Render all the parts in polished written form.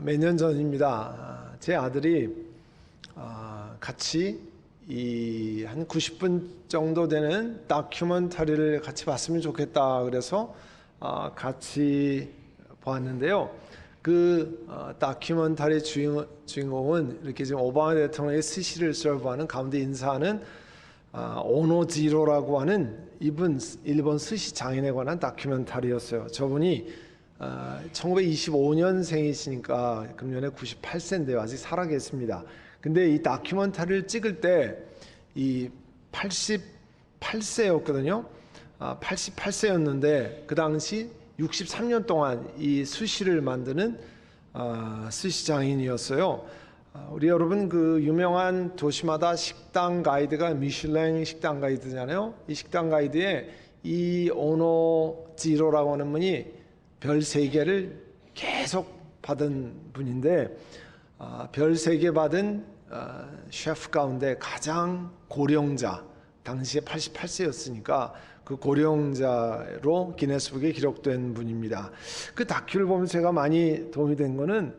몇 년 전입니다. 제 아들이 같이 한 90분 정도 되는 다큐멘터리를 같이 봤으면 좋겠다 그래서 같이 보았는데요. 그 다큐멘터리 주인공은 이렇게 지금 오바마 대통령의 스시를 서브하는 가운데 인사하는 오노지로라고 하는 일본 스시 장인에 관한 다큐멘터리였어요. 저분이 1925년생이시니까 금년에 98세인데요. 아직 살아계십니다. 근데 이 다큐멘터리를 찍을 때 이 88세였거든요. 88세였는데 그 당시 63년 동안 이 스시를 만드는 스시 장인이었어요. 우리 여러분 그 유명한 도시마다 식당 가이드가 미슐랭 식당 가이드잖아요. 이 식당 가이드에 이 오노지로라고 하는 분이 별 3개를 계속 받은 분인데 별 3개 받은 셰프 가운데 가장 고령자, 당시에 88세였으니까 그 고령자로 기네스북에 기록된 분입니다. 그 다큐를 보면 제가 많이 도움이 된 거는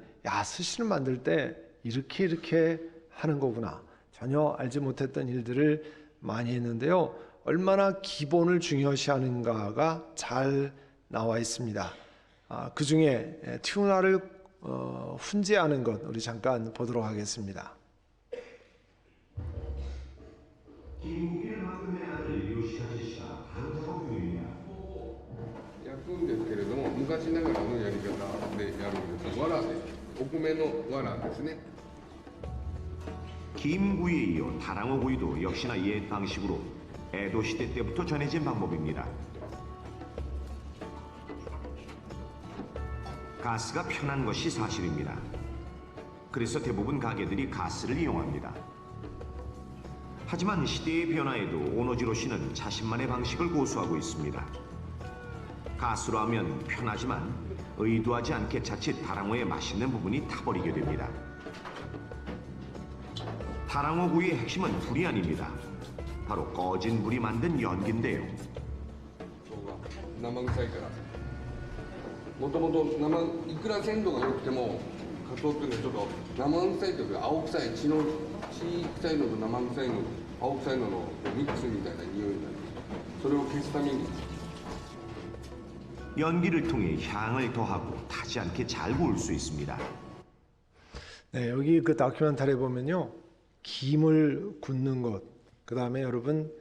스시를 만들 때 이렇게 하는 거구나. 전혀 알지 못했던 일들을 많이 했는데요. 얼마나 기본을 중요시하는가가 잘 나와 있습니다. 그 중에 튜나를 훈제하는 것 우리 잠깐 보도록 하겠습니다. 김국일 만큼의 아들 요시카즈 씨가 다른 작업중입니다. 焼くんですけれども、昔ながらのやり方でやるんです。藁で、お米の藁ですね。 김구이에 이어 다랑어 구이도 역시나 옛 방식으로 에도 시대 때부터 전해진 방법입니다. 가스가 편한 것이 사실입니다. 그래서 대부분 가게들이 가스를 이용합니다. 하지만 시대의 변화에도 오노지로 씨는 자신만의 방식을 고수하고 있습니다. 가스로 하면 편하지만 의도하지 않게 자칫 다랑어의 맛있는 부분이 타버리게 됩니다. 다랑어 구이의 핵심은 불이 아닙니다. 바로 꺼진 불이 만든 연기인데요. 生臭いから。もともといくら鮮度が良くても、カツオっていうのはちょっと生臭いというか青臭い血臭いのと生臭いの青臭いののミックスみたいな匂いになる。それを消すために。 연기를 통해 향을 더하고 타지 않게 잘 구울 수 있습니다. 네, 여기 그 다큐멘터리 보면요. 김을 굽는 것, 그 다음에 여러분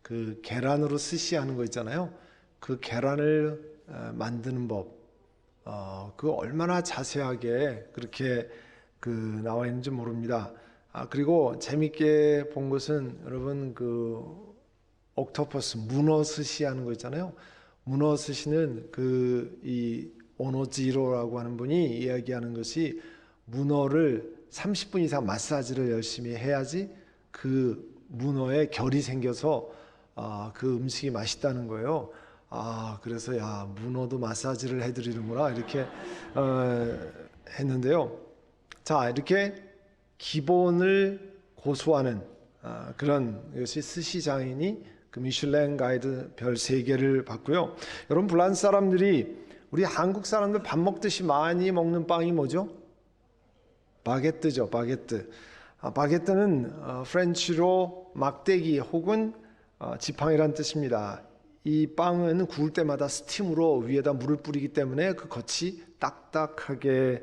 그 계란으로 스시하는 거 있잖아요. 그 계란을 만드는 법, 그 얼마나 자세하게 그렇게 그 나와 있는지 모릅니다. 그리고 재밌게 본 것은 여러분 그 옥토퍼스 문어 스시하는 거 있잖아요. 문어 스시는 그 이 오노지로라고 하는 분이 이야기하는 것이 문어를 30분 이상 마사지를 열심히 해야지 그 문어에 결이 생겨서 그 음식이 맛있다는 거예요. 그래서 문어도 마사지를 해드리는구나 이렇게 했는데요. 자, 이렇게 기본을 고수하는 그런 것이 스시 장인이 그 미슐랭 가이드 별 3개를 받고요. 여러분 불란스 사람들이 우리 한국 사람들 밥 먹듯이 많이 먹는 빵이 뭐죠? 바게뜨죠. 바게뜨. 바게뜨는 프렌치로 막대기 혹은 지팡이란 뜻입니다. 이 빵은 구울 때마다 스팀으로 위에다 물을 뿌리기 때문에 그 겉이 딱딱하게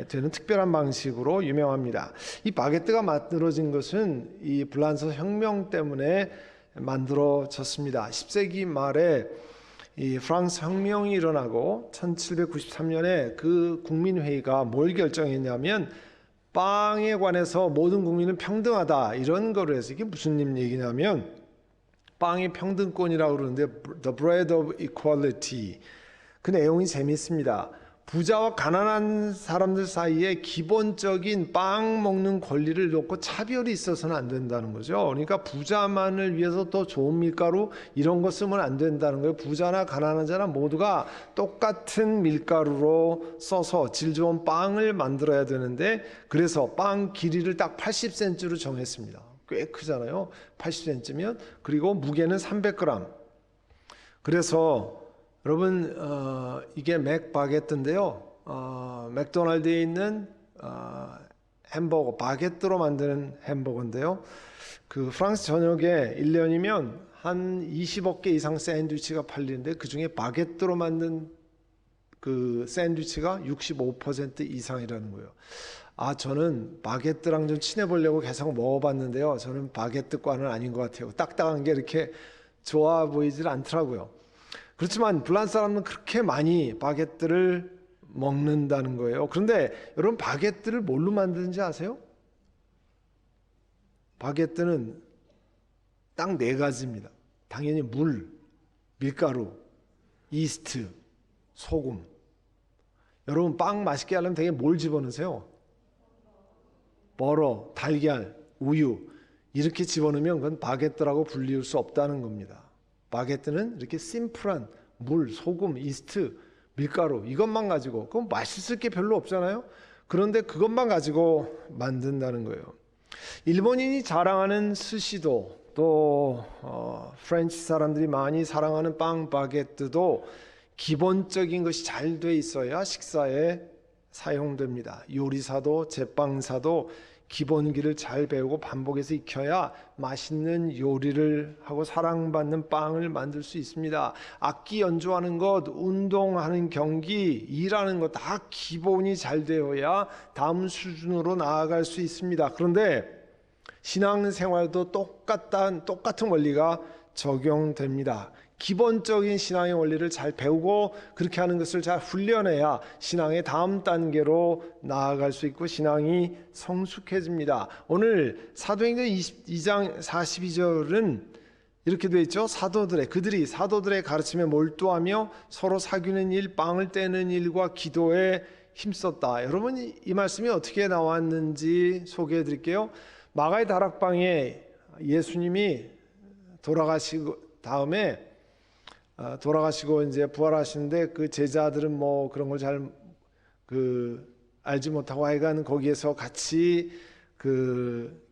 되는 특별한 방식으로 유명합니다. 이 바게뜨가 만들어진 것은 이 불란서 혁명 때문에 만들어졌습니다. 10세기 말에 이 프랑스 혁명이 일어나고 1793년에 그 국민회의가 뭘 결정했냐면 빵에 관해서 모든 국민은 평등하다 이런 거를 해서 이게 무슨 얘기냐면 빵의 평등권이라고 그러는데 The Bread of Equality 그 내용이 재미있습니다. 부자와 가난한 사람들 사이에 기본적인 빵 먹는 권리를 놓고 차별이 있어서는 안 된다는 거죠. 그러니까 부자만을 위해서 더 좋은 밀가루 이런 거 쓰면 안 된다는 거예요. 부자나 가난한 자나 모두가 똑같은 밀가루로 써서 질 좋은 빵을 만들어야 되는데 그래서 빵 길이를 딱 80cm로 정했습니다. 꽤 크잖아요. 80cm면 그리고 무게는 300g. 그래서 여러분 이게 맥바게뜨인데요. 맥도날드에 있는 햄버거, 바게트로 만드는 햄버거인데요. 그 프랑스 전역에 1년이면 한 20억 개 이상 샌드위치가 팔리는데 그 중에 바게트로 만든 그 샌드위치가 65% 이상이라는 거예요. 저는 바게트랑 좀 친해보려고 계속 먹어봤는데요. 저는 바게트과는 아닌 것 같아요. 딱딱한 게 이렇게 좋아 보이질 않더라고요. 그렇지만 불란스 사람은 그렇게 많이 바게트를 먹는다는 거예요. 그런데 여러분, 바게트를 뭘로 만드는지 아세요? 바게트는 딱 4가지입니다. 당연히 물, 밀가루, 이스트, 소금. 여러분, 빵 맛있게 하려면 되게 뭘 집어넣으세요? 버터, 달걀, 우유 이렇게 집어넣으면 그건 바게트라고 불릴 수 없다는 겁니다. 바게트는 이렇게 심플한 물, 소금, 이스트, 밀가루 이것만 가지고, 그건 맛있을 게 별로 없잖아요. 그런데 그것만 가지고 만든다는 거예요. 일본인이 자랑하는 스시도, 또 프렌치 사람들이 많이 사랑하는 빵 바게트도 기본적인 것이 잘 돼 있어야 식사에 사용됩니다. 요리사도 제빵사도 기본기를 잘 배우고 반복해서 익혀야 맛있는 요리를 하고 사랑받는 빵을 만들 수 있습니다. 악기 연주하는 것, 운동하는 경기, 일하는 것 다 기본이 잘 되어야 다음 수준으로 나아갈 수 있습니다. 그런데 신앙생활도 똑같은 원리가 적용됩니다. 기본적인 신앙의 원리를 잘 배우고 그렇게 하는 것을 잘 훈련해야 신앙의 다음 단계로 나아갈 수 있고 신앙이 성숙해집니다. 오늘 사도행전 22장 42절은 이렇게 되어 있죠. 그들이 사도들의 가르침에 몰두하며 서로 사귀는 일, 빵을 떼는 일과 기도에 힘썼다. 여러분, 이 말씀이 어떻게 나왔는지 소개해 드릴게요. 마가의 다락방에 예수님이 돌아가시고 다음에 돌아가시고 이제 부활하시는데 그 제자들은 뭐 그런 걸 잘 알지 못하고 하여간 거기에서 같이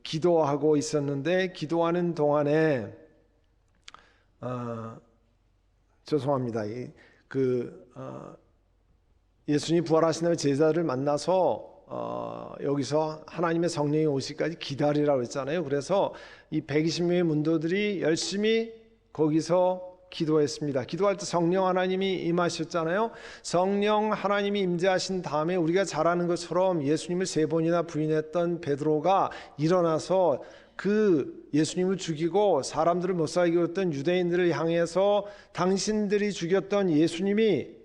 기도하고 있었는데, 기도하는 동안에 죄송합니다. 예수님이 부활하신 다음에 제자들을 만나서 여기서 하나님의 성령이 오시기까지 기다리라고 했잖아요. 그래서 이 120명의 문도들이 열심히 거기서 기도했습니다. 기도할 때 성령 하나님이 임하셨잖아요. 성령 하나님이 임재하신 다음에 우리가 잘 아는 것처럼 예수님을 3번이나 부인했던 베드로가 일어나서 그 예수님을 죽이고 사람들을 못 살게 했던 유대인들을 향해서 당신들이 죽였던 예수님이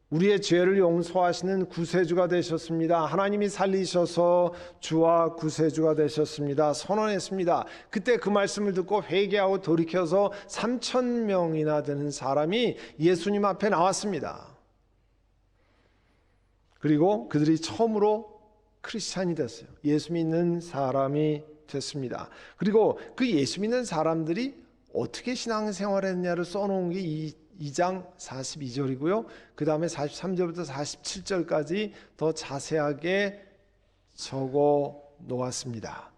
우리의 죄를 용서하시는 구세주가 되셨습니다. 하나님이 살리셔서 주와 구세주가 되셨습니다. 선언했습니다. 그때 그 말씀을 듣고 회개하고 돌이켜서 3,000명이나 되는 사람이 예수님 앞에 나왔습니다. 그리고 그들이 처음으로 크리스찬이 됐어요. 예수 믿는 사람이 됐습니다. 그리고 그 예수 믿는 사람들이 어떻게 신앙생활했냐를 써놓은 게 2장 42절이고요. 그 다음에 43절부터 47절까지 더 자세하게 적어 놓았습니다.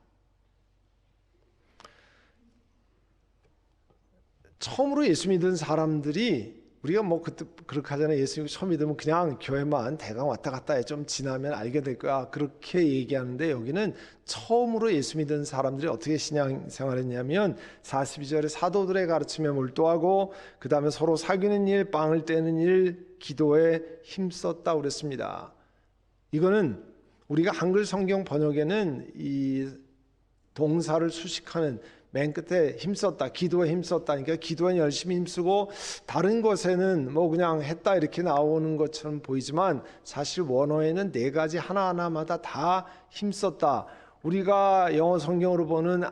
처음으로 예수 믿은 사람들이, 우리가 뭐 그때 그렇게 하잖아요. 예수 처음 믿으면 그냥 교회만 대강 왔다 갔다 해. 좀 지나면 알게 될 거야. 그렇게 얘기하는데 여기는 처음으로 예수 믿은 사람들이 어떻게 신앙생활했냐면 42절에 사도들의 가르침에 몰두하고 그 다음에 서로 사귀는 일, 빵을 떼는 일, 기도에 힘썼다 그랬습니다. 이거는 우리가 한글 성경 번역에는 이 동사를 수식하는 맨 끝에 힘썼다, 기도에 힘썼다. 그러니까 기도에 열심히 힘쓰고 다른 것에는 뭐 그냥 했다 이렇게 나오는 것처럼 보이지만 사실 원어에는 4가지 하나하나마다 다 힘썼다. 우리가 영어 성경으로 보는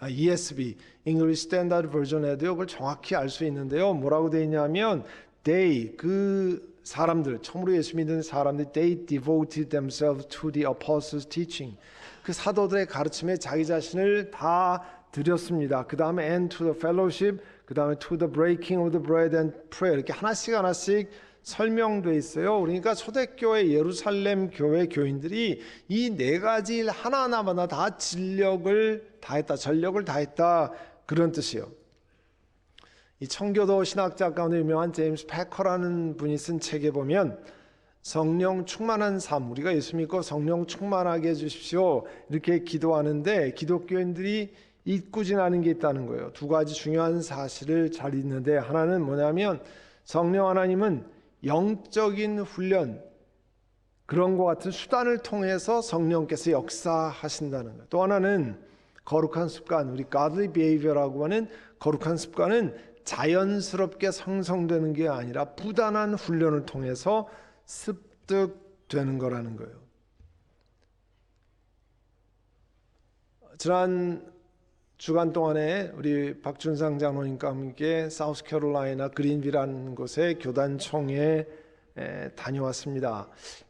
ESV, English Standard Version에도 이걸 정확히 알 수 있는데요. 뭐라고 되어 있냐면 그 사람들, 처음으로 예수 믿는 사람들이 they devoted themselves to the apostles' teaching. 그 사도들의 가르침에 자기 자신을 다 드렸습니다. 그 다음에 and to the fellowship, 그 다음에 to the breaking of the bread and prayer. 이렇게 하나씩 설명돼 있어요. 그러니까 초대교회 예루살렘 교회 교인들이 이 4가지 일 하나하나마다 다 전력을 다했다 그런 뜻이에요. 이 청교도 신학자 가운데 유명한 제임스 패커라는 분이 쓴 책에 보면 성령 충만한 삶, 우리가 예수 믿고 성령 충만하게 해주십시오 이렇게 기도하는데 기독교인들이 잊고지나는 게 있다는 거예요. 두 가지 중요한 사실을 잘 잊는데, 하나는 뭐냐면 성령 하나님은 영적인 훈련, 그런 것 같은 수단을 통해서 성령께서 역사하신다는 거예요. 또 하나는 거룩한 습관, 우리 godly behavior라고 하는 거룩한 습관은 자연스럽게 형성되는 게 아니라 부단한 훈련을 통해서 습득되는 거라는 거예요. 지난 주간 동안에 우리 박준상 장로님과 함께 사우스캐롤라이나 그린비라는 곳에 교단총회에 다녀왔습니다.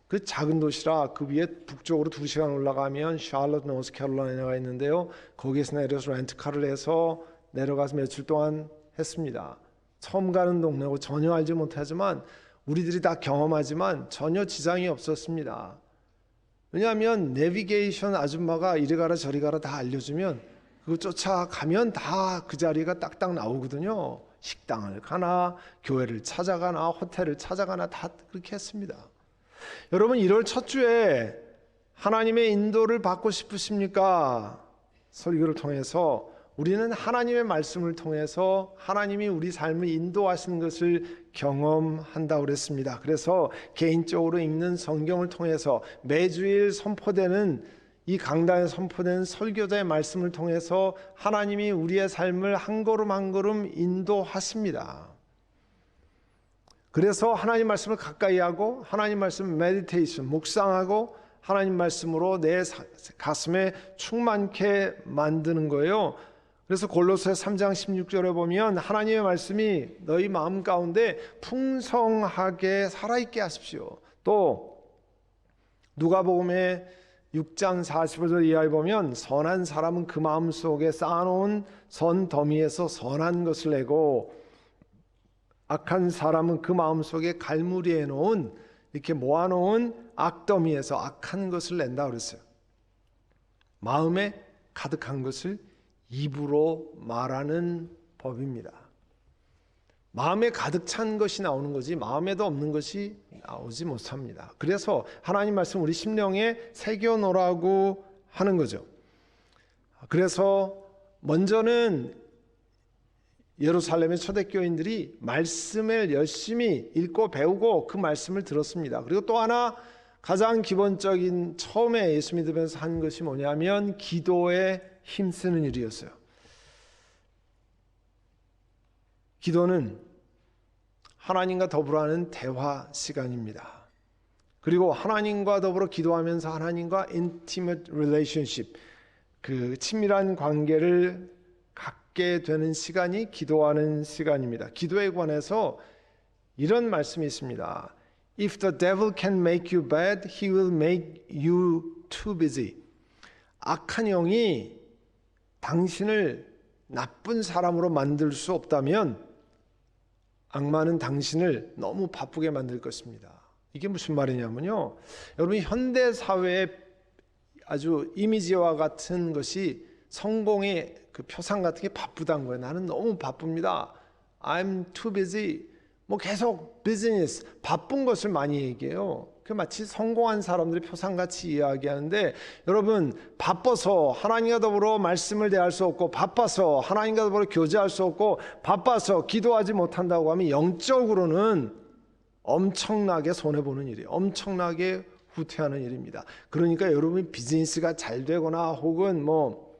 그 작은 도시라 그 위에 북쪽으로 2시간 올라가면 샬럿 노스캐롤라이나가 있는데요. 거기에서 내려서 렌트카를 해서 내려가서 며칠 동안 했습니다. 처음 가는 동네고 전혀 알지 못하지만 우리들이 다 경험하지만 전혀 지장이 없었습니다. 왜냐하면 내비게이션 아줌마가 이리 가라 저리 가라 다 알려주면 그거 쫓아가면 다 그 자리가 딱딱 나오거든요. 식당을 가나 교회를 찾아가나 호텔을 찾아가나 다 그렇게 했습니다. 여러분 1월 첫 주에 하나님의 인도를 받고 싶으십니까? 설교를 통해서 우리는 하나님의 말씀을 통해서 하나님이 우리 삶을 인도하시는 것을 경험한다고 그랬습니다. 그래서 개인적으로 읽는 성경을 통해서 매주일 선포되는 이 강단에 선포되는 설교자의 말씀을 통해서 하나님이 우리의 삶을 한 걸음 한 걸음 인도하십니다. 그래서 하나님 말씀을 가까이 하고 하나님 말씀 메디테이션, 묵상하고 하나님 말씀으로 내 가슴에 충만케 만드는 거예요. 그래서 골로새 3장 16절에 보면 하나님의 말씀이 너희 마음 가운데 풍성하게 살아있게 하십시오. 또 누가복음의 6장 45절 이하에 보면 선한 사람은 그 마음속에 쌓아놓은 선 더미에서 선한 것을 내고 악한 사람은 그 마음속에 갈무리해 놓은 이렇게 모아놓은 악더미에서 악한 것을 낸다 그랬어요. 마음에 가득한 것을 입으로 말하는 법입니다. 마음에 가득 찬 것이 나오는 거지 마음에도 없는 것이 나오지 못합니다. 그래서 하나님 말씀 우리 심령에 새겨놓으라고 하는 거죠. 그래서 먼저는 예루살렘의 초대교인들이 말씀을 열심히 읽고 배우고 그 말씀을 들었습니다. 그리고 또 하나 가장 기본적인 처음에 예수 믿으면서 한 것이 뭐냐면 기도에 힘쓰는 일이었어요. 기도는 하나님과 더불어 하는 대화 시간입니다. 그리고 하나님과 더불어 기도하면서 하나님과 intimate relationship, 그 친밀한 관계를 갖게 되는 시간이 기도하는 시간입니다. 기도에 관해서 이런 말씀이 있습니다. If the devil can make you bad, he will make you too busy. 악한 영이 당신을 나쁜 사람으로 만들 수 없다면 악마는 당신을 너무 바쁘게 만들 것입니다. 이게 무슨 말이냐면요. 여러분 현대 사회의 아주 이미지와 같은 것이 성공의 그 표상 같은 게 바쁘다는 거예요. 나는 너무 바쁩니다. I'm too busy. 뭐 계속 비즈니스, 바쁜 것을 많이 얘기해요. 그 마치 성공한 사람들의 표상같이 이야기하는데 여러분 바빠서 하나님과 더불어 말씀을 대할 수 없고 바빠서 하나님과 더불어 교제할 수 없고 바빠서 기도하지 못한다고 하면 영적으로는 엄청나게 손해보는 일이에요. 엄청나게 후퇴하는 일입니다. 그러니까 여러분이 비즈니스가 잘 되거나 혹은 뭐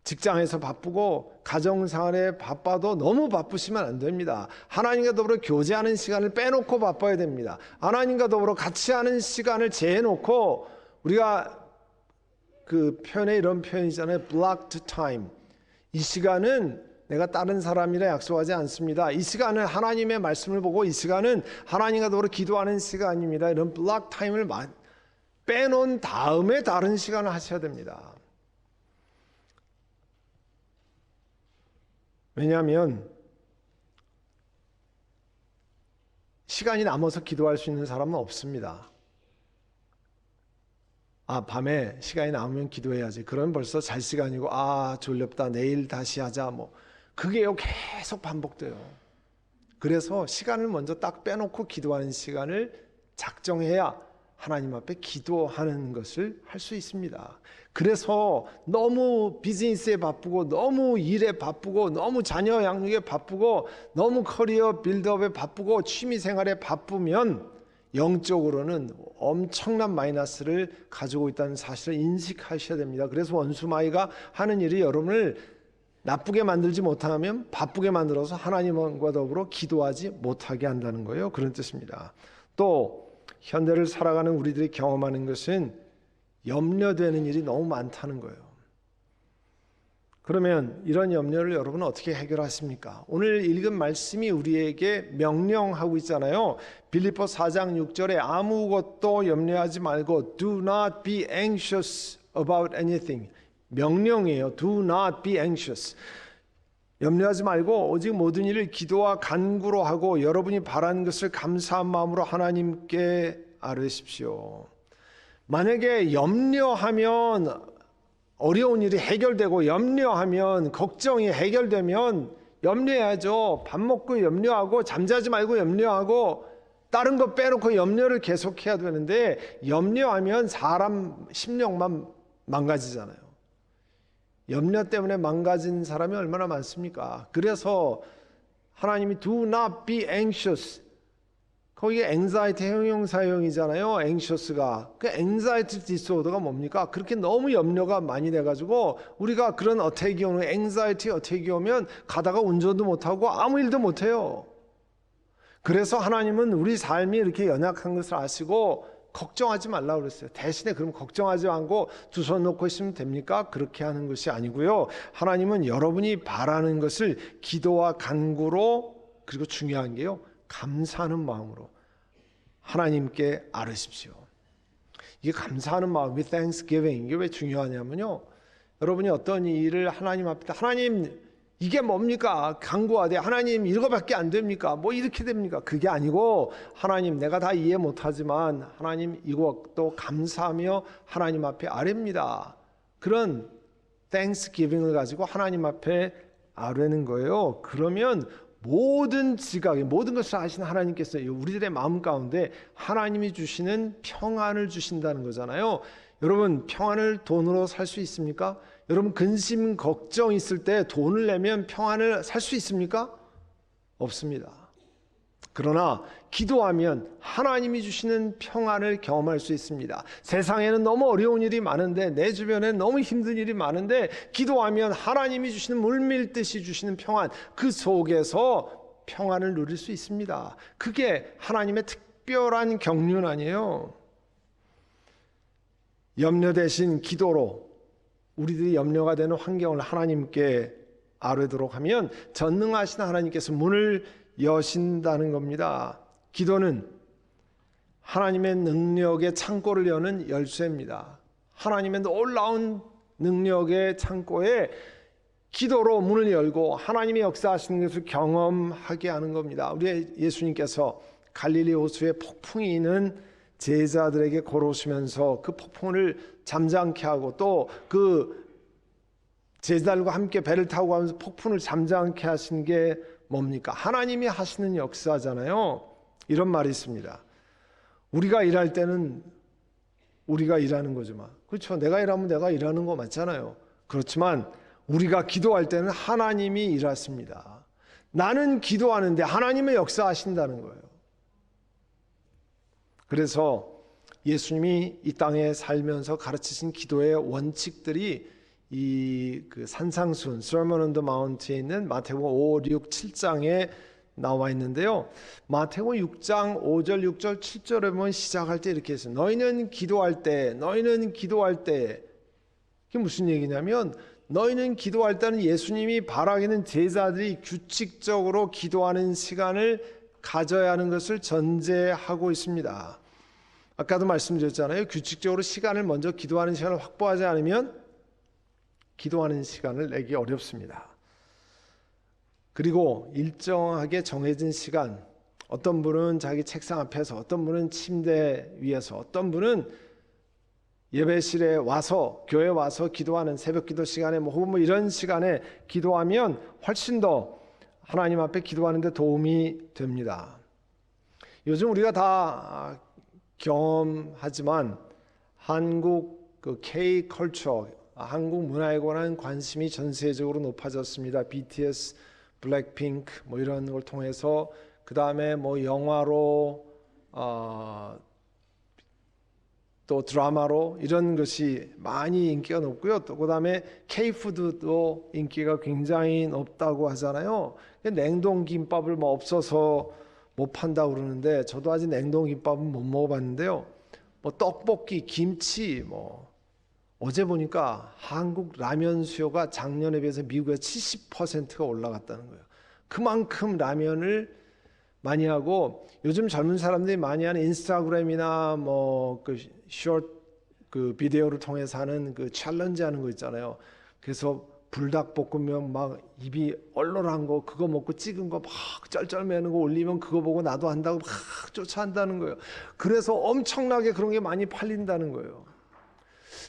직장에서 바쁘고 가정생활에 바빠도 너무 바쁘시면 안 됩니다. 하나님과 더불어 교제하는 시간을 빼놓고 바빠야 됩니다. 하나님과 더불어 같이 하는 시간을 재놓고 우리가 그 표현에 이런 표현이잖아요. blocked time. 이 시간은 내가 다른 사람이라 약속하지 않습니다. 이 시간은 하나님의 말씀을 보고 이 시간은 하나님과 더불어 기도하는 시간입니다. 이런 block time을 빼놓은 다음에 다른 시간을 하셔야 됩니다. 왜냐하면 시간이 남아서 기도할 수 있는 사람은 없습니다. 밤에 시간이 남으면 기도해야지. 그럼 벌써 잘 시간이고 졸렵다 내일 다시 하자 뭐 그게요 계속 반복돼요. 그래서 시간을 먼저 딱 빼놓고 기도하는 시간을 작정해야 하나님 앞에 기도하는 것을 할 수 있습니다. 그래서 너무 비즈니스에 바쁘고 너무 일에 바쁘고 너무 자녀 양육에 바쁘고 너무 커리어 빌드업에 바쁘고 취미생활에 바쁘면 영적으로는 엄청난 마이너스를 가지고 있다는 사실을 인식하셔야 됩니다. 그래서 원수마귀가 하는 일이 여러분을 나쁘게 만들지 못하면 바쁘게 만들어서 하나님과 더불어 기도하지 못하게 한다는 거예요. 그런 뜻입니다. 또 현대를 살아가는 우리들이 경험하는 것은 염려되는 일이 너무 많다는 거예요. 그러면 이런 염려를 여러분은 어떻게 해결하십니까? 오늘 읽은 말씀이 우리에게 명령하고 있잖아요. 빌립보 4장 6절에 아무것도 염려하지 말고 Do not be anxious about anything. 명령이에요. Do not be anxious. 염려하지 말고 오직 모든 일을 기도와 간구로 하고 여러분이 바라는 것을 감사한 마음으로 하나님께 아뢰십시오. 만약에 염려하면 어려운 일이 해결되고 염려하면 걱정이 해결되면 염려해야죠. 밥 먹고 염려하고 잠자지 말고 염려하고 다른 거 빼놓고 염려를 계속해야 되는데 염려하면 사람 심령만 망가지잖아요. 염려 때문에 망가진 사람이 얼마나 많습니까? 그래서 하나님이 do not be anxious, 거기에 anxiety 형용사형이잖아요. anxious가 그 anxiety disorder가 뭡니까? 그렇게 너무 염려가 많이 돼가지고 우리가 그런 어택이 오는 anxiety 어택이 오면 가다가 운전도 못하고 아무 일도 못해요. 그래서 하나님은 우리 삶이 이렇게 연약한 것을 아시고 걱정하지 말라고 그랬어요. 대신에 그럼 걱정하지 않고 두 손 놓고 있으면 됩니까? 그렇게 하는 것이 아니고요. 하나님은 여러분이 바라는 것을 기도와 간구로, 그리고 중요한 게요, 감사하는 마음으로 하나님께 아뢰십시오. 이게 감사하는 마음이 thanksgiving, 이게 왜 중요하냐면요, 여러분이 어떤 일을 하나님 앞에 하나님 이게 뭡니까? 간구하되 하나님 이거밖에 안 됩니까? 뭐 이렇게 됩니까? 그게 아니고 하나님 내가 다 이해 못하지만 하나님 이것도 감사하며 하나님 앞에 아뢰입니다. 그런 thanksgiving을 가지고 하나님 앞에 아뢰는 거예요. 그러면 모든 지각에 모든 것을 아시는 하나님께서 우리들의 마음 가운데 하나님이 주시는 평안을 주신다는 거잖아요. 여러분 평안을 돈으로 살 수 있습니까? 여러분 근심 걱정 있을 때 돈을 내면 평안을 살 수 있습니까? 없습니다. 그러나 기도하면 하나님이 주시는 평안을 경험할 수 있습니다. 세상에는 너무 어려운 일이 많은데 내 주변에 너무 힘든 일이 많은데 기도하면 하나님이 주시는 물밀듯이 주시는 평안, 그 속에서 평안을 누릴 수 있습니다. 그게 하나님의 특별한 경륜 아니에요. 염려 대신 기도로 우리들이 염려가 되는 환경을 하나님께 아뢰도록 하면 전능하신 하나님께서 문을 여신다는 겁니다. 기도는 하나님의 능력의 창고를 여는 열쇠입니다. 하나님의 놀라운 능력의 창고에 기도로 문을 열고 하나님의 역사하시는 것을 경험하게 하는 겁니다. 우리 예수님께서 갈릴리 호수에 폭풍이 있는 제자들에게 걸어오시면서 그 폭풍을 잠잠케 하고 또 그 제자들과 함께 배를 타고 가면서 폭풍을 잠잠케 하신 게 뭡니까? 하나님이 하시는 역사잖아요. 이런 말이 있습니다. 우리가 일할 때는 우리가 일하는 거지만, 그렇죠? 내가 일하면 내가 일하는 거 맞잖아요. 그렇지만 우리가 기도할 때는 하나님이 일하십니다. 나는 기도하는데 하나님의 역사하신다는 거예요. 그래서 예수님이 이 땅에 살면서 가르치신 기도의 원칙들이 그 산상수훈 Sermon on the Mount에 있는 마태복음 5, 6, 7장에 나와 있는데요. 마태복음 6장 5절, 6절, 7절에 보면 시작할 때 이렇게 했어요. 너희는 기도할 때 이게 무슨 얘기냐면 너희는 기도할 때는 예수님이 바라기는 제자들이 규칙적으로 기도하는 시간을 가져야 하는 것을 전제하고 있습니다. 아까도 말씀드렸잖아요. 규칙적으로 시간을 먼저 기도하는 시간을 확보하지 않으면 기도하는 시간을 내기 어렵습니다. 그리고 일정하게 정해진 시간, 어떤 분은 자기 책상 앞에서, 어떤 분은 침대 위에서, 어떤 분은 예배실에 와서, 교회 와서 기도하는 새벽 기도 시간에 혹은 뭐 이런 시간에 기도하면 훨씬 더 하나님 앞에 기도하는 데 도움이 됩니다. 요즘 우리가 다 경험하지만 한국 그 K 컬처, 한국 문화에 관한 관심이 전 세계적으로 높아졌습니다. BTS, 블랙핑크 뭐 이런 걸 통해서 그 다음에 뭐 영화로 또 드라마로 이런 것이 많이 인기가 높고요. 또 그다음에 K푸드도 인기가 굉장히 높다고 하잖아요. 냉동김밥을 뭐 없어서 못 판다고 그러는데 저도 아직 냉동김밥은 못 먹어봤는데요. 뭐 떡볶이, 김치 뭐 어제 보니까 한국 라면 수요가 작년에 비해서 미국에 70%가 올라갔다는 거예요. 그만큼 라면을 많이 하고 요즘 젊은 사람들이 많이 하는 인스타그램이나 뭐 그 숏 그 비디오를 통해서 하는 그 챌린지 하는 거 있잖아요. 그래서 불닭볶음면 막 입이 얼얼한 거 그거 먹고 찍은 거 막 쩔쩔매는 거 올리면 그거 보고 나도 한다고 막 쫓아한다는 거예요. 그래서 엄청나게 그런 게 많이 팔린다는 거예요.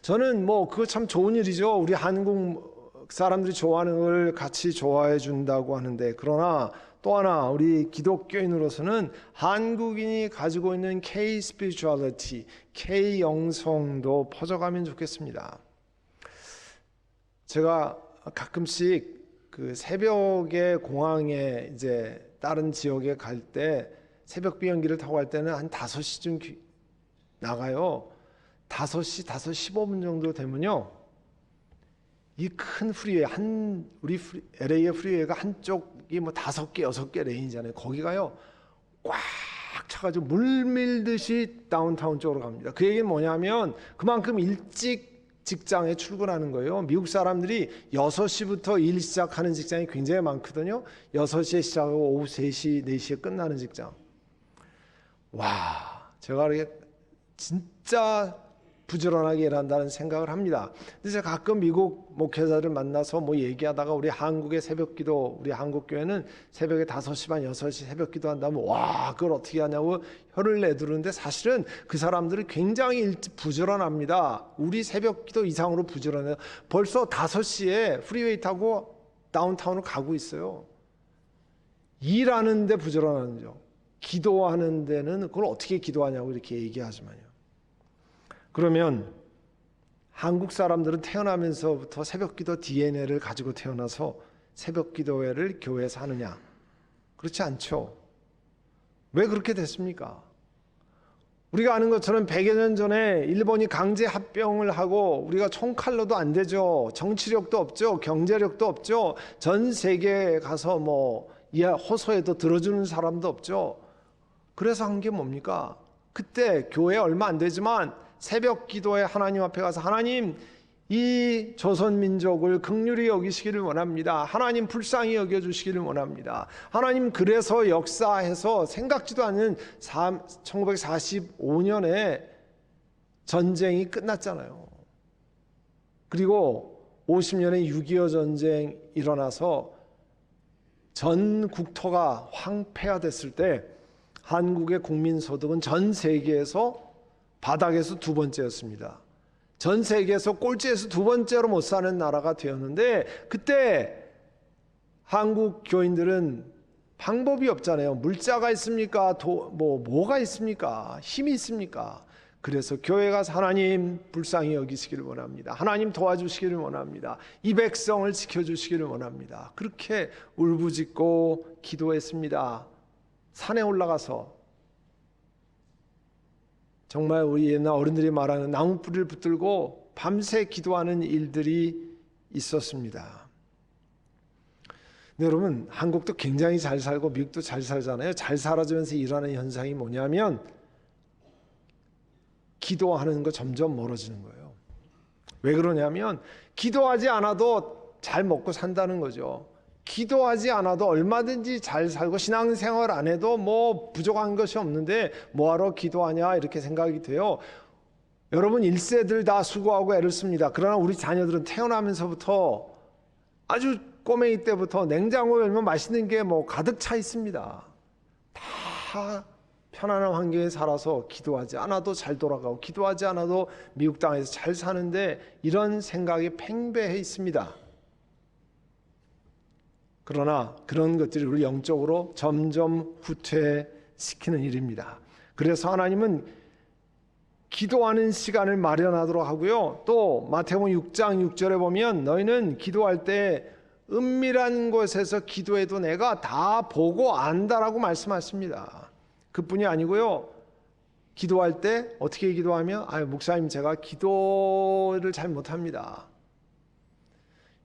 저는 뭐 그거 참 좋은 일이죠. 우리 한국 사람들이 좋아하는 걸 같이 좋아해 준다고 하는데 그러나 또 하나 우리 기독교인으로서는 한국인이 가지고 있는 K spirituality, K 영성도 퍼져가면 좋겠습니다. 제가 가끔씩 그 새벽에 공항에 이제 다른 지역에 갈 때 새벽 비행기를 타고 갈 때는 한 5시쯤 나가요. 5시, 5시 15분 정도 되면요. 이 큰 프리웨이, 우리 LA의 프리웨이가 한쪽이 뭐 5개, 6개 레인이잖아요. 거기가요. 꽉 차가지고 물 밀듯이 다운타운 쪽으로 갑니다. 그 얘기는 뭐냐면 그만큼 일찍 직장에 출근하는 거예요. 미국 사람들이 6시부터 일 시작하는 직장이 굉장히 많거든요. 6시에 시작하고 오후 3시, 4시에 끝나는 직장. 와, 제가 이렇게 진짜 부지런하게 일한다는 생각을 합니다. 근데 제가 가끔 미국 목회자들 만나서 뭐 얘기하다가 우리 한국의 새벽기도, 우리 한국교회는 새벽에 5시 반, 6시 새벽기도 한다면 와, 그걸 어떻게 하냐고 혀를 내두르는데 사실은 그 사람들은 굉장히 부지런합니다. 우리 새벽기도 이상으로 부지런해요. 벌써 5시에 프리웨이 타고 다운타운으로 가고 있어요. 일하는데 부지런한 죠. 기도하는 데는 그걸 어떻게 기도하냐고 이렇게 얘기하지만요. 그러면 한국 사람들은 태어나면서부터 새벽기도 DNA를 가지고 태어나서 새벽기도회를 교회에서 하느냐? 그렇지 않죠. 왜 그렇게 됐습니까? 우리가 아는 것처럼 100여 년 전에 일본이 강제 합병을 하고 우리가 총칼로도 안 되죠. 정치력도 없죠. 경제력도 없죠. 전 세계에 가서 뭐 호소해도 들어주는 사람도 없죠. 그래서 한 게 뭡니까? 그때 교회 얼마 안 되지만 새벽 기도에 하나님 앞에 가서 하나님 이 조선 민족을 긍휼히 여기시기를 원합니다. 하나님 불쌍히 여겨주시기를 원합니다. 하나님 그래서 역사해서 생각지도 않은 1945년에 전쟁이 끝났잖아요. 그리고 50년에 6.25 전쟁 일어나서 전 국토가 황폐화됐을 때 한국의 국민소득은 전 세계에서 바닥에서 2번째였습니다. 전 세계에서 꼴찌에서 2번째로 못 사는 나라가 되었는데 그때 한국 교인들은 방법이 없잖아요. 물자가 있습니까? 뭐가 있습니까? 힘이 있습니까? 그래서 교회 가서 하나님 불쌍히 여기시기를 원합니다. 하나님 도와주시기를 원합니다. 이 백성을 지켜주시기를 원합니다. 그렇게 울부짖고 기도했습니다. 산에 올라가서 정말 우리 옛날 어른들이 말하는 나무뿌리를 붙들고 밤새 기도하는 일들이 있었습니다. 네, 여러분 한국도 굉장히 잘 살고 미국도 잘 살잖아요. 잘 살아지면서 일어나는 현상이 뭐냐면 기도하는 거 점점 멀어지는 거예요. 왜 그러냐면 기도하지 않아도 잘 먹고 산다는 거죠. 기도하지 않아도 얼마든지 잘 살고 신앙생활 안 해도 뭐 부족한 것이 없는데 뭐하러 기도하냐 이렇게 생각이 돼요. 여러분 1세들 다 수고하고 애를 씁니다. 그러나 우리 자녀들은 태어나면서부터 아주 꼬맹이 때부터 냉장고에 열면 맛있는 게 뭐 가득 차 있습니다. 다 편안한 환경에 살아서 기도하지 않아도 잘 돌아가고 기도하지 않아도 미국 땅에서 잘 사는데 이런 생각이 팽배해 있습니다. 그러나 그런 것들이 우리 영적으로 점점 후퇴시키는 일입니다. 그래서 하나님은 기도하는 시간을 마련하도록 하고요. 또 마태복음 6장 6절에 보면 너희는 기도할 때 은밀한 곳에서 기도해도 내가 다 보고 안다라고 말씀하십니다. 그뿐이 아니고요. 기도할 때 어떻게 기도하면 목사님 제가 기도를 잘 못합니다.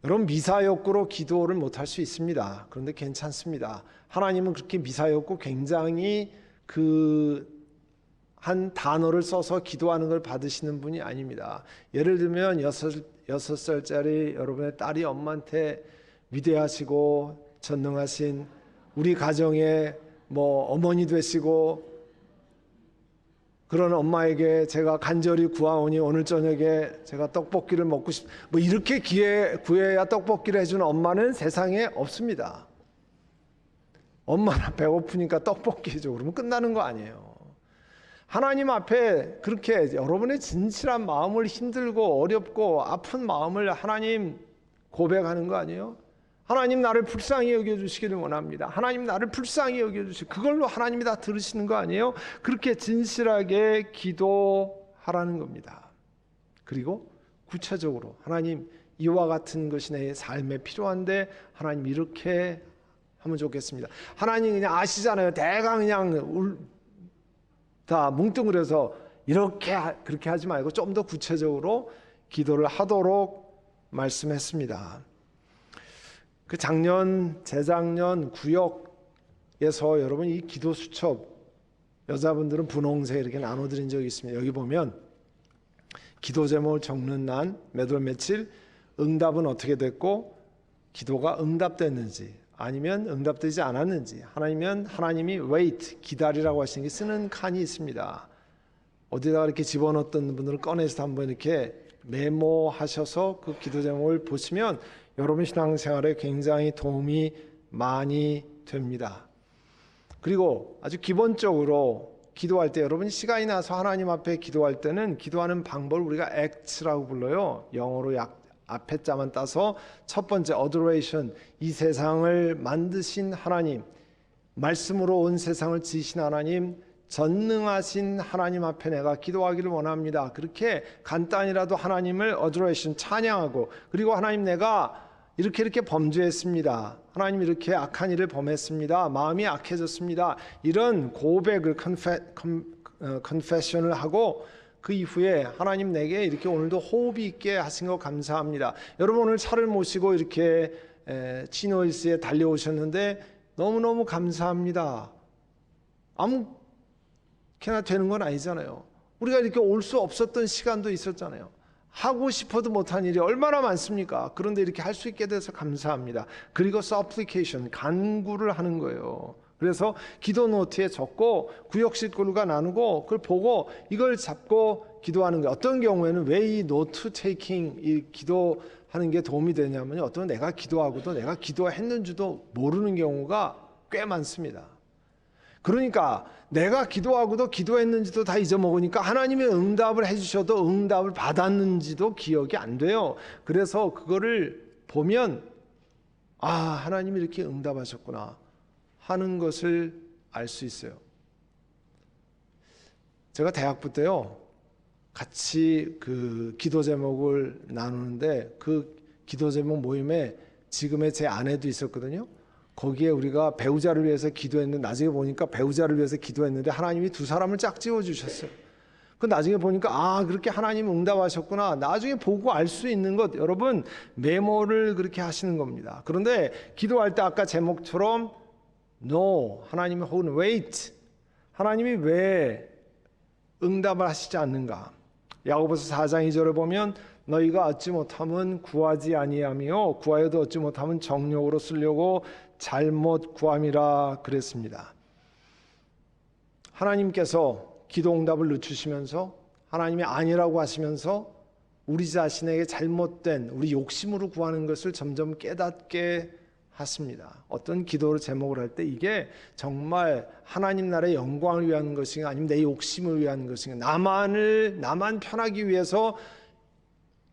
여러분 미사역구로 기도를 못할 수 있습니다. 그런데 괜찮습니다. 하나님은 그렇게 미사역구 굉장히 한 단어를 써서 기도하는 걸 받으시는 분이 아닙니다. 예를 들면 6살짜리 여러분의 딸이 엄마한테 위대하시고 전능하신 우리 가정의 어머니 되시고 그런 엄마에게 제가 간절히 구하오니 오늘 저녁에 제가 떡볶이를 먹고 이렇게 구해야 떡볶이를 해주는 엄마는 세상에 없습니다. 엄마나 배고프니까 떡볶이 해줘 그러면 끝나는 거 아니에요. 하나님 앞에 그렇게 여러분의 진실한 마음을 힘들고 어렵고 아픈 마음을 하나님 고백하는 거 아니에요? 하나님 나를 불쌍히 여겨주시기를 원합니다. 하나님 나를 불쌍히 여겨주시고 그걸로 하나님이 다 들으시는 거 아니에요? 그렇게 진실하게 기도하라는 겁니다. 그리고 구체적으로 하나님 이와 같은 것이 내 삶에 필요한데 하나님 이렇게 하면 좋겠습니다. 하나님 그냥 아시잖아요. 대강 그냥 다 뭉뚱그려서 그렇게 하지 말고 좀 더 구체적으로 기도를 하도록 말씀했습니다. 재작년 구역에서 여러분 이 기도 수첩 여자분들은 분홍색 이렇게 나눠드린 적이 있습니다. 여기 보면 기도 제목을 적는 날 몇 월 며칠 응답은 어떻게 됐고 기도가 응답됐는지 아니면 응답되지 않았는지 하나님이 wait 기다리라고 하시는 게 쓰는 칸이 있습니다. 어디다가 이렇게 집어넣었던 분들은 꺼내서 한번 이렇게 메모하셔서 그 기도 제목을 보시면 여러분 신앙생활에 굉장히 도움이 많이 됩니다. 그리고 아주 기본적으로 기도할 때 여러분 시간이 나서 하나님 앞에 기도할 때는 기도하는 방법을 우리가 act라고 불러요. 영어로 앞에 자만 따서 첫 번째 adoration, 이 세상을 만드신 하나님, 말씀으로 온 세상을 지으신 하나님, 전능하신 하나님 앞에 내가 기도하기를 원합니다. 그렇게 간단히라도 하나님을 adoration, 찬양하고 그리고 하나님 내가 이렇게 범죄했습니다. 하나님 이렇게 악한 일을 범했습니다. 마음이 악해졌습니다. 이런 고백을 confession을 하고 그 이후에 하나님 내게 이렇게 오늘도 호흡이 있게 하신 거 감사합니다. 여러분 오늘 차를 모시고 이렇게 치노힐스에 달려오셨는데 너무너무 감사합니다. 아무렇게나 되는 건 아니잖아요. 우리가 이렇게 올 수 없었던 시간도 있었잖아요. 하고 싶어도 못한 일이 얼마나 많습니까? 그런데 이렇게 할 수 있게 돼서 감사합니다. 그리고 supplication, 간구를 하는 거예요. 그래서 기도 노트에 적고 구역식구가 나누고 그걸 보고 이걸 잡고 기도하는 거예요. 어떤 경우에는 왜 이 노트 테이킹, 이 기도하는 게 도움이 되냐면요. 어떤 내가 기도하고도 내가 기도했는지도 모르는 경우가 꽤 많습니다. 그러니까 내가 기도하고도 기도했는지도 다 잊어먹으니까 하나님의 응답을 해주셔도 응답을 받았는지도 기억이 안 돼요. 그래서 그거를 보면 하나님이 이렇게 응답하셨구나 하는 것을 알 수 있어요. 제가 대학부 때요 같이 그 기도 제목을 나누는데 그 기도 제목 모임에 지금의 제 아내도 있었거든요. 거기에 우리가 배우자를 위해서 기도했는데 나중에 보니까 배우자를 위해서 기도했는데 하나님이 두 사람을 짝지어 주셨어요. 그 나중에 보니까 그렇게 하나님 응답하셨구나. 나중에 보고 알 수 있는 것 여러분 메모를 그렇게 하시는 겁니다. 그런데 기도할 때 아까 제목처럼 No, 하나님이 혹은 wait, 하나님이 왜 응답을 하시지 않는가? 야고보서 4장 2절에 보면 너희가 얻지 못하면 구하지 아니하며 구하여도 얻지 못하면 정욕으로 쓰려고 잘못 구함이라 그랬습니다. 하나님께서 기도 응답을 늦추시면서 하나님이 아니라고 하시면서 우리 자신에게 잘못된 우리 욕심으로 구하는 것을 점점 깨닫게 하십니다. 어떤 기도를 제목을 할 때 이게 정말 하나님 나라의 영광을 위한 것인가 아니면 내 욕심을 위한 것인가 나만 편하기 위해서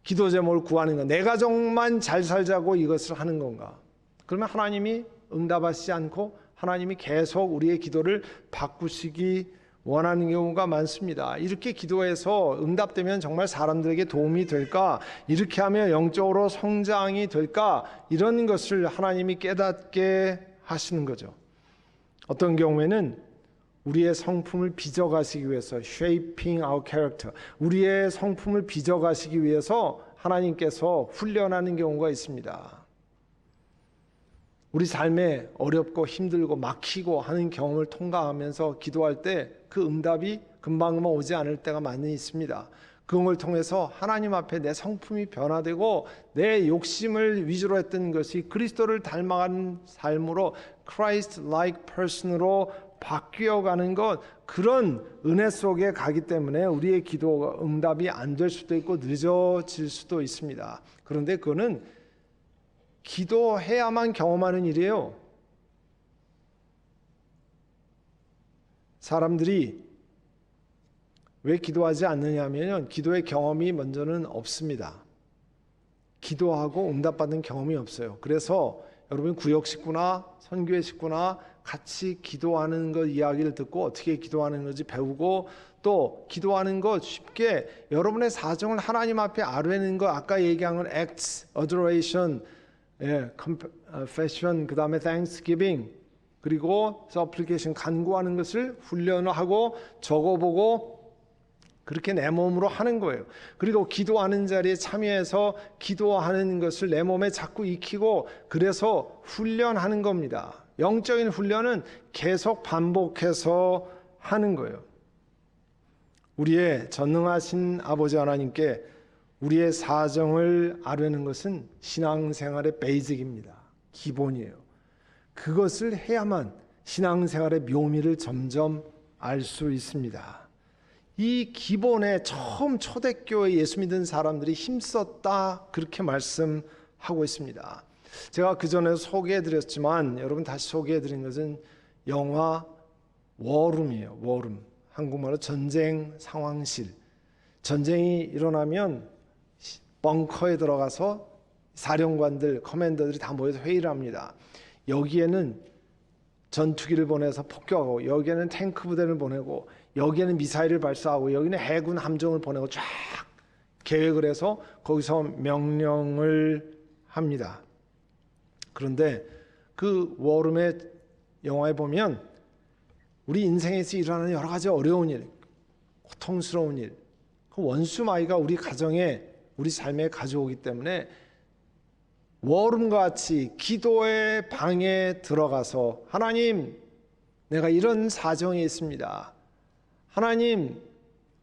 기도 제목을 구하는 가 내 가정만 잘 살자고 이것을 하는 건가? 그러면 하나님이 응답하시지 않고 하나님이 계속 우리의 기도를 바꾸시기 원하는 경우가 많습니다. 이렇게 기도해서 응답되면 정말 사람들에게 도움이 될까? 이렇게 하면 영적으로 성장이 될까? 이런 것을 하나님이 깨닫게 하시는 거죠. 어떤 경우에는 우리의 성품을 빚어가시기 위해서 shaping our character, 우리의 성품을 빚어가시기 위해서 하나님께서 훈련하는 경우가 있습니다. 우리 삶에 어렵고 힘들고 막히고 하는 경험을 통과하면서 기도할 때 그 응답이 금방금방 오지 않을 때가 많이 있습니다. 그걸 통해서 하나님 앞에 내 성품이 변화되고 내 욕심을 위주로 했던 것이 그리스도를 닮아가는 삶으로 Christ-like person으로 바뀌어가는 것, 그런 은혜 속에 가기 때문에 우리의 기도 응답이 안 될 수도 있고 늦어질 수도 있습니다. 그런데 그거는 기도해야만 경험하는 일이에요. 사람들이 왜 기도하지 않느냐 하면 기도의 경험이 먼저는 없습니다. 기도하고 응답받은 경험이 없어요. 그래서 여러분 구역 식구나 선교회 식구나 같이 기도하는 것 이야기를 듣고 어떻게 기도하는 건지 배우고 또 기도하는 것 쉽게 여러분의 사정을 하나님 앞에 아뢰는 것, 아까 얘기한 건 acts, adoration, confession, 그 다음에 thanksgiving, 그리고 supplication, 간구하는 것을 훈련하고 적어보고 그렇게 내 몸으로 하는 거예요. 그리고 기도하는 자리에 참여해서 기도하는 것을 내 몸에 자꾸 익히고 그래서 훈련하는 겁니다. 영적인 훈련은 계속 반복해서 하는 거예요. 우리의 전능하신 아버지 하나님께 우리의 사정을 아뢰는 것은 신앙생활의 베이직입니다. 기본이에요. 그것을 해야만 신앙생활의 묘미를 점점 알 수 있습니다. 이 기본에 처음 초대교회 예수 믿은 사람들이 힘썼다 그렇게 말씀하고 있습니다. 제가 그전에 소개해드렸지만 여러분 다시 소개해드린 것은 영화 워룸이에요. 워룸, 한국말로 전쟁 상황실. 전쟁이 일어나면 벙커에 들어가서 사령관들, 커맨더들이 다 모여서 회의를 합니다. 여기에는 전투기를 보내서 폭격하고 여기에는 탱크 부대를 보내고 여기에는 미사일을 발사하고 여기는 해군 함정을 보내고 쫙 계획을 해서 거기서 명령을 합니다. 그런데 그 워룸의 영화에 보면 우리 인생에서 일어나는 여러 가지 어려운 일, 고통스러운 일, 그 원수마귀가 우리 가정에 우리 삶에 가져오기 때문에 워룸과 같이 기도의 방에 들어가서 하나님, 내가 이런 사정이 있습니다. 하나님,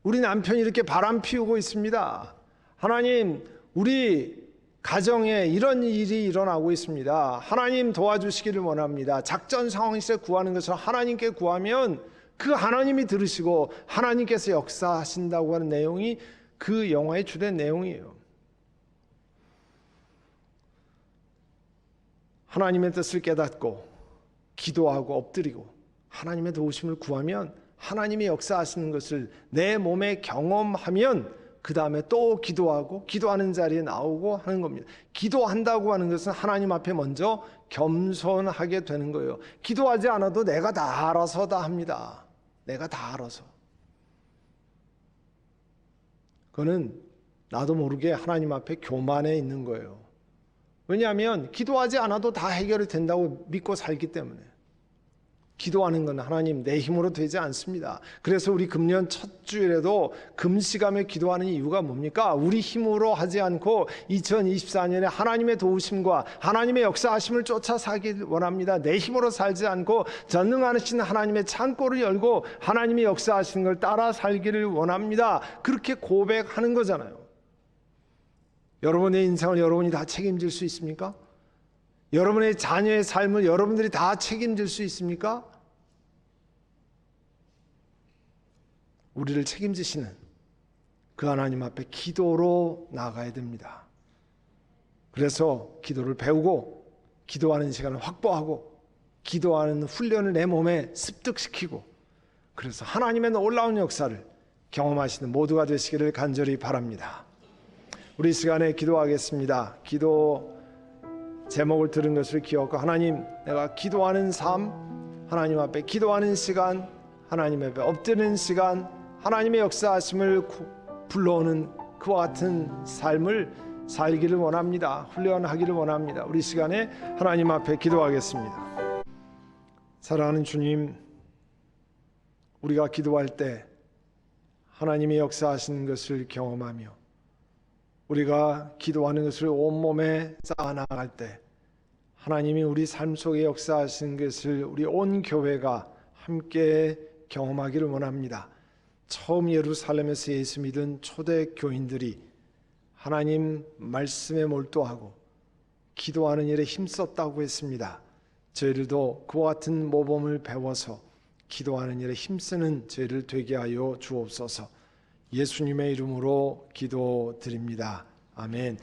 우리 남편이 이렇게 바람 피우고 있습니다. 하나님, 우리 가정에 이런 일이 일어나고 있습니다. 하나님 도와주시기를 원합니다. 작전 상황에서 구하는 것처럼 하나님께 구하면 그 하나님이 들으시고 하나님께서 역사하신다고 하는 내용이 그 영화의 주된 내용이에요. 하나님의 뜻을 깨닫고 기도하고 엎드리고 하나님의 도우심을 구하면 하나님이 역사하시는 것을 내 몸에 경험하면 그 다음에 또 기도하고 기도하는 자리에 나오고 하는 겁니다. 기도한다고 하는 것은 하나님 앞에 먼저 겸손하게 되는 거예요. 기도하지 않아도 내가 다 알아서 다 합니다. 내가 다 알아서. 그거는 나도 모르게 하나님 앞에 교만해 있는 거예요. 왜냐하면 기도하지 않아도 다 해결이 된다고 믿고 살기 때문에. 기도하는 건 하나님 내 힘으로 되지 않습니다. 그래서 우리 금년 첫 주일에도 금식하며 기도하는 이유가 뭡니까? 우리 힘으로 하지 않고 2024년에 하나님의 도우심과 하나님의 역사하심을 쫓아 살길 원합니다. 내 힘으로 살지 않고 전능하신 하나님의 창고를 열고 하나님의 역사하시는 걸 따라 살기를 원합니다. 그렇게 고백하는 거잖아요. 여러분의 인생을 여러분이 다 책임질 수 있습니까? 여러분의 자녀의 삶을 여러분들이 다 책임질 수 있습니까? 우리를 책임지시는 그 하나님 앞에 기도로 나가야 됩니다. 그래서 기도를 배우고 기도하는 시간을 확보하고 기도하는 훈련을 내 몸에 습득시키고 그래서 하나님의 놀라운 역사를 경험하시는 모두가 되시기를 간절히 바랍니다. 우리 시간에 기도하겠습니다. 기도 제목을 들은 것을 기억하고 하나님, 내가 기도하는 삶, 하나님 앞에 기도하는 시간, 하나님 앞에 엎드리는 시간, 하나님의 역사하심을 불러오는 그와 같은 삶을 살기를 원합니다. 훈련하기를 원합니다. 우리 시간에 하나님 앞에 기도하겠습니다. 사랑하는 주님, 우리가 기도할 때 하나님의 역사하시는 것을 경험하며 우리가 기도하는 것을 온몸에 쌓아나갈 때 하나님이 우리 삶 속에 역사하시는 것을 우리 온 교회가 함께 경험하기를 원합니다. 처음 예루살렘에서 예수 믿은 초대 교인들이 하나님 말씀에 몰두하고 기도하는 일에 힘썼다고 했습니다. 저희들도 그와 같은 모범을 배워서 기도하는 일에 힘쓰는 저희를 되게 하여 주옵소서. 예수님의 이름으로 기도드립니다. 아멘.